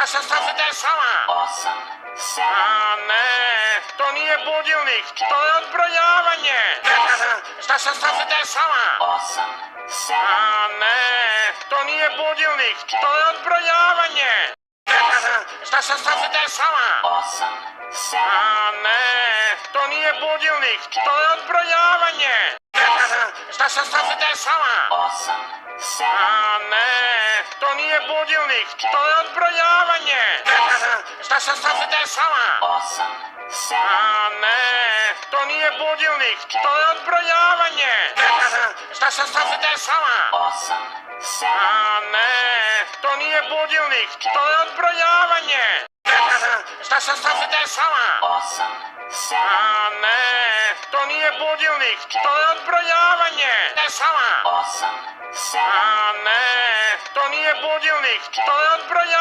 Šta se dešava? A ne, to nije budilnik, to je odbrojavanje. Šta se dešava? A ne, to nije budilnik, to je odbrojavanje. Šta se dešava? A ne, to nije budilnik, to je odbrojavanje. Šta se dešava? A ne, to nije budilnik, to je odbrojavanje. Šta se dešava? A ne, to nije budilnik, to je odbrojavanje. Šta se dešava? A ne, to nije budilnik, to je odbrojavanje. Šta se dešava? A ne, to nije budilnik, to je odbrojavanje. Dešava? A ne, to nije budilnik, to je odbrojavanje.